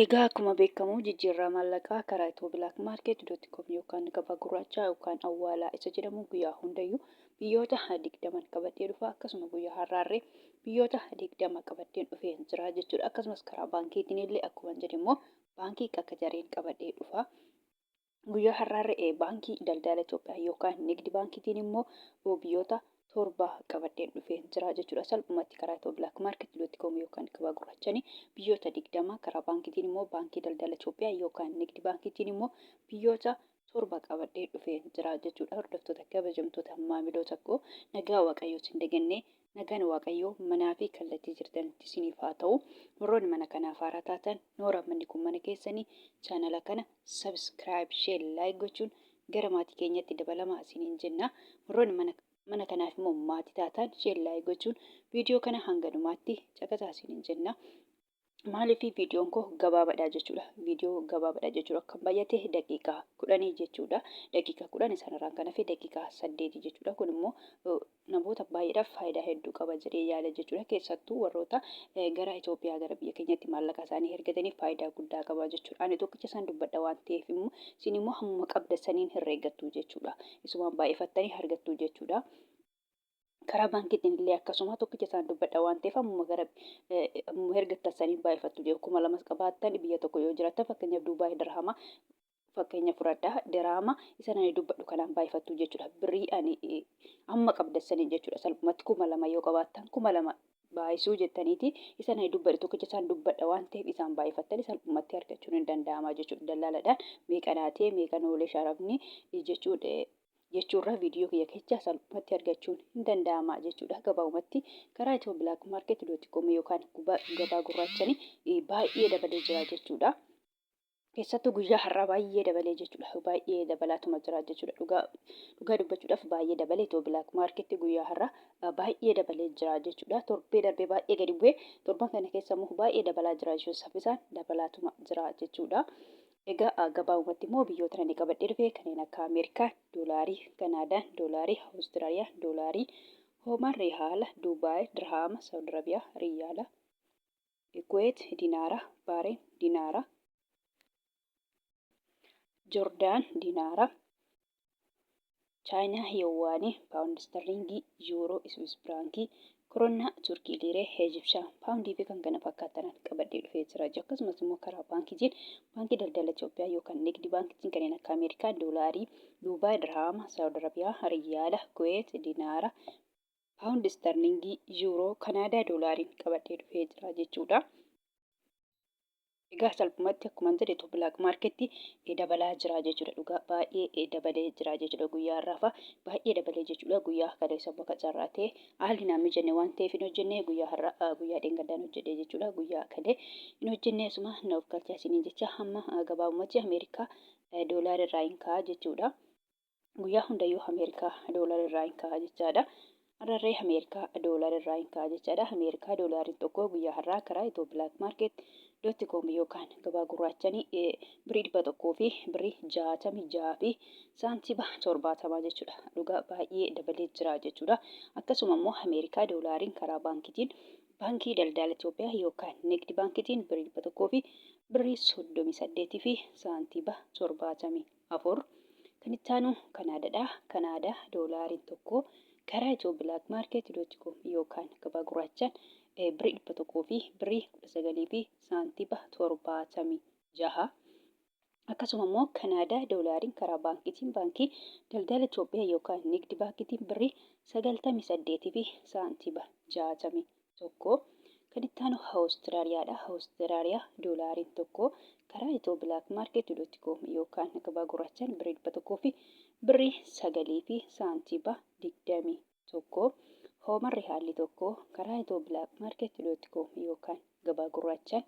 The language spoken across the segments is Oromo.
Egaa akkuma beekamu jijjiirraa maallaqaa karaa Itiyoo Bilaak Maarkeet.com yookaan gabaa gurraachaa yookaan awwaalaa isa jedhamu guyyaa hundayyuu biyyoota 20 qabadhee dhufa. Akkasuma guyyaa har'aarree biyyoota 20 qabadheen dhufee jira jechuudha. Akkasumas karaa baankiitiin illee akkuma jedhe immoo baankii akka jareen qabadhee dhufa. Guyyaa har'aarree baankii daldala Itoophiyaa yookaan nigdi baankiitiin immoo biyyoota 7 qabadheen dhufee jira jechuudha. Salphumatti karaa Itiyoo Bilaak Maarkeet.com yookaan gabaa gurraachanii biyyoota 20 karaa baankiitiin immoo baankii daldala Itoophiyaa yookaan nigdi baankiitiin immoo biyyoota 7 qabadhee dhufee jira jechuudha. Hordoftoota kabajamtoota maamiloota koo nagaa waaqayyoo hin dagannee nagaan waaqayyoo manaa fi kallattii jirtanitti isiniif haa ta'u. Warroonni mana kanaaf haaraa taatan noora manni kun mana keessanii chaanala kana sabskiraayib sheer laayik gochuun gara maatii keenyatti dabalamaa isiniin jenna. Warroonni mana kanaaf immoo maatii taatan sheer laayik gochuun viidiyoo kana hanga dhumaatti caqasaa isiniin jenna. Maaliif viidiyoon koo gabaabaadha jechuudha. Viidiyoo gabaabaadha jechuudha. Kan baay'ate daqiiqaa 10 jechuudha. Daqiiqaa 10 sanarraan kan hafe daqiiqaa 8 jechuudha. Kun immoo namoota baay'eedhaaf faayidaa hedduu qaba jedhee yaada jechuudha. Keessattuu warroota gara Itoophiyaa gara biyya keenyatti maallaqa isaanii ergataniif faayidaa guddaa qaba jechuudha. Ani tokkicha isaan dubbadha waan ta'eef immoo isin immoo hamma qabda saniin herreeggattu jechuudha. Isumaan baay'ifattanii argattu jechuudha. Karaa baankiitiin illee akkasuma tokkicha isaan dubbadha waan ta'eef ammuma gara hergattan saniin baay'ifattu jechuudha. 2000 qabaattan biyya tokko yoo jiraattan fakkeenyaaf Duubaay dirhama fakkeenya fudhadhaa diraama isa ani dubbadhu kanaan baay'ifattu jechuudha. Birrii ani amma qabdan saniin jechuudha. Salphumatti 2000 yoo qabaattan 2000 baay'isuu jettaniiti isa ani dubbadhu tokkicha isaan dubbadha waan ta'eef isaan baay'ifattanii salphumatti argachuun hin danda'ama jechuudha. Daldaaladhaan meeqa naatee meeqa noolee sharafni jechuudha. Jechuurra viidiyoo kiyya keessa salphumatti argachuun hin danda'ama jechuudha. Gabaabumatti karaa Itiyoo Bilaak Maarkeet.com yookaan gabaa gurraachanii baay'ee dabalee jira jechuudha. Keessattuu guyyaa har'aa baay'ee dabalee jechuudha. Baay'ee dabalaatuma jira jechuudha. Dhugaa dubbachuudhaaf baay'ee dabalee Itiyoo Bilaak Maarkeetti guyyaa har'aa baay'ee dabalee jira jechuudha. Torbee darbee baay'ee gadi bu'ee torban kana keessa immoo baay'ee dabalaa jira jechuudha. Saffisaan dabalaatuma jira jechuudha. Egaa gabaabumatti immoo biyyoota inni qabadhee dhufe kanneen akka Ameerikaa, Doolaarii, Kanaadaa, Doolaarii, Awustiraaliyaa, Doolaarii, Hoomaan Riyaala, Duubaay, Dirhaama, Saawud Arabiyaa, Riyaala, Kuweet, Dinaara, Baareen, Dinaara, Joordaan, Dinaara, Chaayinaa, Yowaanii, Paawundi Sterlingii, Yuuroo, Iswiis Firaankii, Koroonaa, Turkii Liiree, Eejipshaan, Paawundii fi kan kana fakkaatan qabadhee dhufee jira. Akkasumas immoo karaa baankiitiin baankii daldala Itoophiyaa yookaan nigdi baankiitiin kanneen akka Ameerikaa, Doolaarii, Duubaay, Dirhaama, Saawud Arabiyaa, Riyaala, Kuweet, Dinaara, Paawundi Sterlingii, Yuuroo, Kanaadaa, Doolaariin qabadhee dhufee jira jechuudha. Egaa salphumatti akkuma jedhe Itiyoo Bilaak Maarkeetti dabalaa jira jechuudha. Dhugaa baay'ee dabalee jira jechuudha. Guyyaa har'aafa baay'ee dabalee jechuudha. Guyyaa kaleessa bakka carraa ta'e haalli naan mijanne waan ta'eef hin hojjenne guyyaa har'aa guyyaa dheengaddaan hojjedhe jechuudha. Guyyaa kalee hin hojjenne asuma na of galchaa isiniin jecha hamma gabaabumatti Ameerikaa doolaara irraa hin ka'a jechuudha. Guyyaa hundayyuu Ameerikaa doolaara irraa hin ka'a jechaadha. Har'arree Ameerikaa doolaara irraa hin ka'a jechaadha. Ameerikaa doolaariin tokko guyyaa har'aa karaa Itiyoo Bilaak Maarkeet.com yookaan gabaa gurraachanii birrii 100 fi birrii 66 fi saantiba 70 jechuudha. Dhugaa baay'ee dabalee jira jechuudha. Akkasuma immoo Ameerikaa doolaariin karaa baankiitiin baankii daldala Itoophiyaa yookaan nigdi baankiitiin birrii 100 fi birrii 38 fi saantiba 74. Kan itti aanu Kanaadaadha. Kanaadaa doolaariin tokko karaa Itiyoo Bilaak Maarkeet.com yookaan gabaa gurraachaan birrii 100 fi birrii 19 fi saantiba 76. Akkasuma immoo Kanaadaa doolaariin karaa baankiitiin baankii daldala Itoophiyaa yookaan nigdi baankiitiin birrii 98 fi saantiba 61. Kan itti aanu Awustiraaliyaadha. Awustiraaliyaa doolaariin tokko karaa Itiyoo Bilaak Maarkeet.com yookaan gabaa gurraachaan birrii 100 fi birrii 9 fi saantiba 21. Hoomaan Riyaalli tokko karaa Itiyoo Bilaak Maarkeet.com yookaan gabaa gurraachaan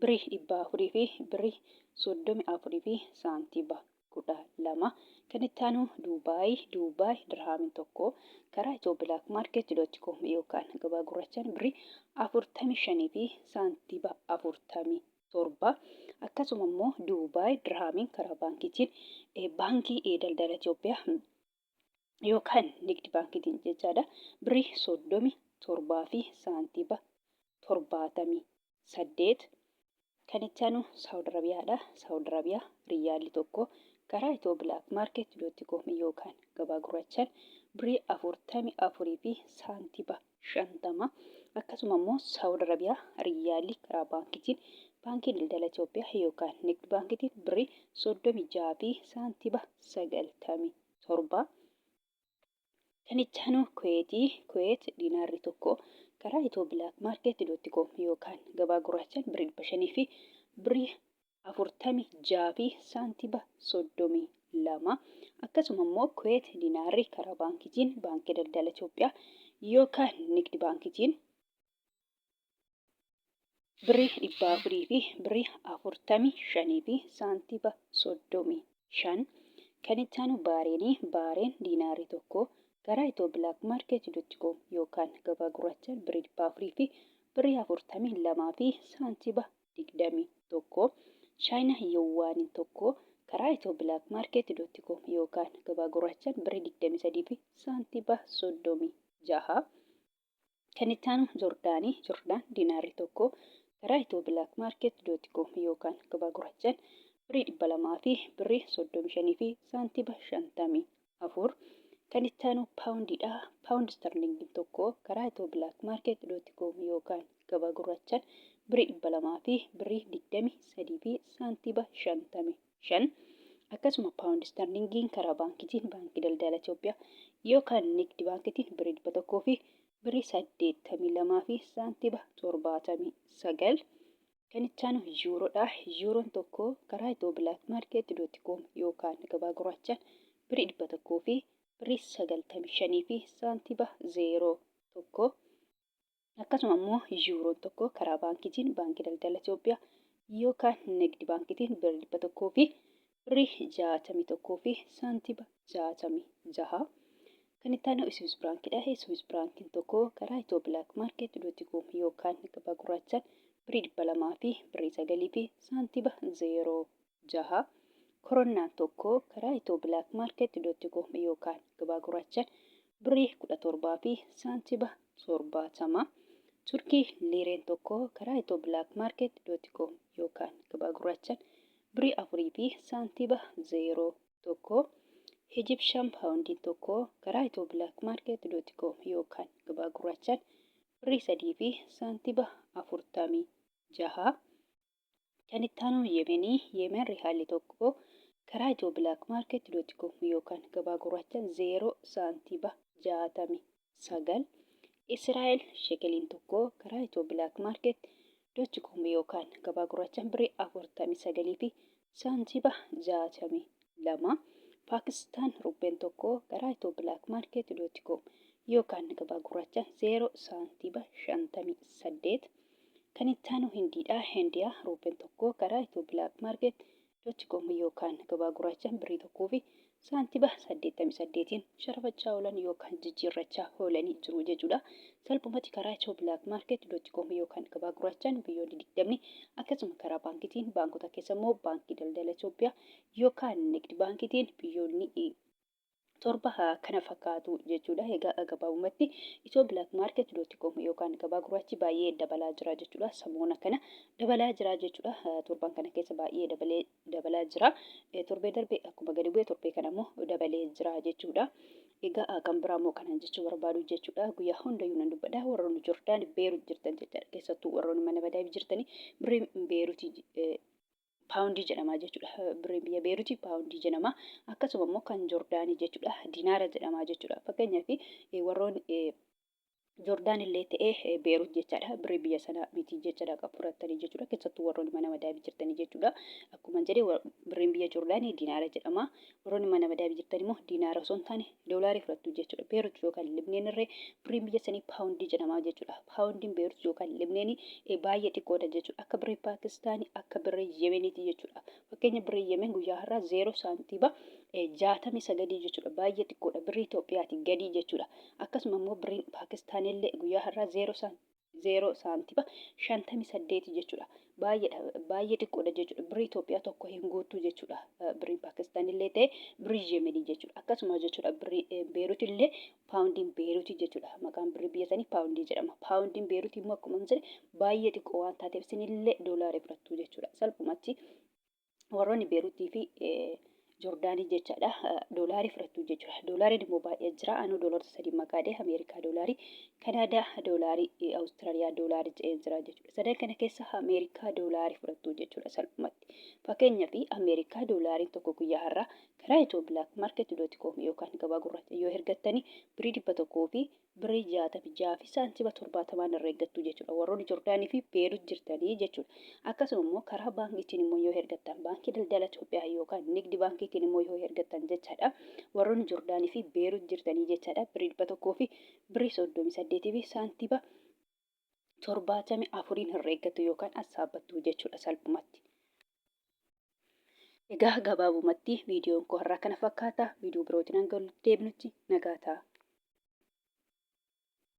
birrii 400 fi birrii 34 fi saantiba 12. Kan itti aanu Duubaay dirhaamiin tokko karaa Itiyoo Bilaak Maarkeet.com yookaan gabaa gurraachaan birrii 45 fi saantiba 47. Akkasuma immoo Duubaay dirhaamiin karaa baankiitiin baankii daldala Itoophiyaa yookaan nigdi baankiitiin jechaadha. Birrii 37 fi saantiba 78. Kan itti aanu Saawud Arabiyaadha. Saawud Arabiyaa riyyaalli tokko karaa Itoo Bilaak Maarkeet.com yookaan gabaa gurraachaan birrii 44 fi saantiba 50. Akkasuma immoo Saawud Arabiyaa riyyaalli karaa baankiitiin baankii daldala Itoophiyaa yookaan Nigdi baankiitiin birrii 36 fi saantiba 97. Kan itti aanu Kuweet diinaarri tokko karaa Itoo Bilaak Maarkeet.com yookaan gabaa gurraachaan birrii 500 fi birrii 46 fi saantiba 32. Akkasuma immoo Kuweet diinaarri karaa baankiitiin baankii daldala Itoophiyaa yookaan Nigdi baankiitiin birrii 400 fi birrii 45 fi saantiba 35. Kan itti aanu Baareen diinaarri tokko karaa Itoo Bilaak Maarkeet.com yookaan gabaa gurraachaan birrii 400 fi birrii 42 fi saantiba 21. Chaayinaa Yuwaaniin tokko karaa Itoo Bilaak Maarkeet.com yookaan gabaa gurraachaan birrii 23 fi saantiba 36. Kan itti aanu Joordaan diinaarri tokko karaa Itoo Bilaak Maarkeet.com yookaan gabaa gurraachaan birrii 200 fi birrii 35 fi saantiba 54. Kan itti aanu Paawundiidha. Paawundi Sterlingiin tokko karaa Itoo Bilaak Maarkeet.com yookaan gabaa gurraachaan birrii 200 fi birrii 23 fi saantiba 55. Akkasuma Paawundi Sterlingiin karaa baankiitiin baankii daldala Itoophiyaa yookaan Nigdi baankiitiin birrii 100 fi birrii 82 fi saantiba 79. Kan itti aanu Yuuroodha. Yuuroon tokko karaa Itoo Bilaak Maarkeet.com yookaan gabaa gurraachaan birrii 100 fi birrii 95 fi saantiba 01. Akkasuma immoo Yuuroon tokko karaa baankiitiin baankii daldala Itoophiyaa yookaan Nigdi baankiitiin birrii 100 fi birrii 61 fi saantiba 66. Kan itti aanu Swiss Frankidha. Swiss Frankiin tokko karaa Itoo Bilaak Maarkeet.com yookaan gabaa gurraachaan birrii 200 fi birrii 9 fi saantiba 06. Koronaan tokko karaa Itoo Bilaak Maarkeet.com yookaan gabaa gurraachaan birrii 17 fi saantiba 70. Turkii liireen tokko karaa Itoo Bilaak Maarkeet.com yookaan gabaa gurraachaan birrii 4 fi saantiba 01. Ijipshaan paawundiin tokko karaa Itoo Bilaak Maarkeet.com yookaan gabaa gurraachaan birrii 3 fi saantiba 46. Kan itti aanu Yemen riyaalli tokko karaa Itoo Bilaak Maarkeet.com yookaan gabaa gurraachaan 0 saantiba 69. Israa'el shekeliin tokko karaa Itoo Bilaak Maarkeet.com yookaan gabaa gurraachaan birrii 49 fi saantiba 62. Paakistaan rubbeen tokko karaa Itoo Bilaak Maarkeet.com yookaan gabaa gurraachaan 0 saantiba 58. Kan itti aanu Hindiidha. Hindiyaa rubbeen tokko karaa Itoo Bilaak Maarkeet.com yookaan gabaa gurraachaan birrii 1 fi saantiba 88 sharafachaa oolan yookaan jijjiirrachaa oolanii jiru jechuudha. Salphumatti karaa Itoo Bilaak Maarkeet.com yookaan gabaa gurraachaan biyyoonni 20 akkasuma karaa baankiitiin baankota keessa immoo baankii daldala Itoophiyaa yookaan Nigdi baankiitiin biyyoonni 7 kana fakkaatu jechuudha. Egaa gabaabumatti Itoo Bilaak Maarkeet.com yookaan gabaa gurraachi baay'ee dabalaa jira jechuudha. Samoona kana dabalaa jira jechuudha. Torban kana keessa baay'ee dabalaa jira. Torbee darbee akkuma gadi bu'e torbee kana immoo dabalee jira jechuudha. Egaa kan biraa immoo kanan jechuu barbaadu jechuudha. Guyyaa hundayyuu nan dubbadha. Warroonni Joordaan Beerut jirtan jechuudha. Keessattuu warroonni mana Madaayib jirtanii birrii Beerutii paawundii jedhama jechuudha. Birrii biyya Beerutii paawundii jedhama. Akkasuma immoo kan Joordaanii jechuudha. Dinaara jedhama jechuudha. Fakkeenyaaf warroonni Joordaan illee ta'ee Beerut jechaadha. Birrii biyya sanaa miti jechaadha kan fudhatanii jechuudha. Keessattuu warroonni mana Madaayib jirtanii jechuudha. Akkuma jedhee birriin biyya Joordaanii dinaara jedhama. Warroonni mana Madaayib jirtan immoo dinaara osoo hin taane doolaarii fudhattu jechuudha. Beerut yookaan Libneen irree birriin biyya sanii paawundii jedhama jechuudha. Paawundiin Beerut yookaan Libneenii baay'ee xiqqoodha jechuudha. Akka birrii Paakistaanii akka birrii Yemeniiti jechuudha. Fakkeenya birrii Yemen guyyaa har'aa 0 saantiba 69 jechuudha. Baay'ee xiqqoodha. Birrii Itoophiyaati gadi jechuudha. Akkasuma immoo birriin Paakistaanii illee guyyaa har'aa 0 saantiba 58 jechuudha. Baay'ee xiqqoodha jechuudha. Birrii Itoophiyaa tokko hin guuttu jechuudha. Birrii Paakistaan illee ta'e birrii Yemenii jechuudha. Akkasuma jechuudha birrii Beerut illee paawundiin Beerutii jechuudha. Maqaan birrii biyya sanii paawundii jedhama. Paawundiin Beerutii immoo akkuma jedhe baay'ee xiqqoo waan taateef isinillee doolaarii fudhattu jechuudha. Salphumatti warroonni Beerutii fi Joordaanii jechaadha. Doolaarii fudhattu jechuudha. Doolaariin immoo baay'ee jira. Anuu doolaarota sadii maqaadhe Ameerikaa doolaarii, Kanaadaa doolaarii, Awustiraaliyaa doolaarii jedheen jira jechuudha. Sadan kana keessa Ameerikaa doolaarii fudhattu jechuudha salphumatti. Fakkeenyaaf Ameerikaa doolaariin tokko guyyaa har'aa karaa Itoo Bilaak Maarket.com yookaan gabaa gurraacha yoo ergattanii birrii 100 fi birrii 66 fi saantiba 70 irra ergattu jechuudha. Warroonni Joordaanii fi Beerut jirtanii jechuudha. Akkasuma immoo karaa baankiitiin immoo yoo ergattan baankii daldala Itoophiyaa yookaan nigdi baankiitiin immoo yoo ergattan jechaadha. Warroonni Joordaanii fi Beerut jirtanii jechaadha. Birrii 100 fi birrii 38 fi saantiba 74 irra ergattu yookaan assaabbattu jechuudha salphumatti. Egaa gabaabumatti viidiyoon koo har'aa kana fakkaata. Viidiyoo birootiin hanga deebinutti nagaa ta'a.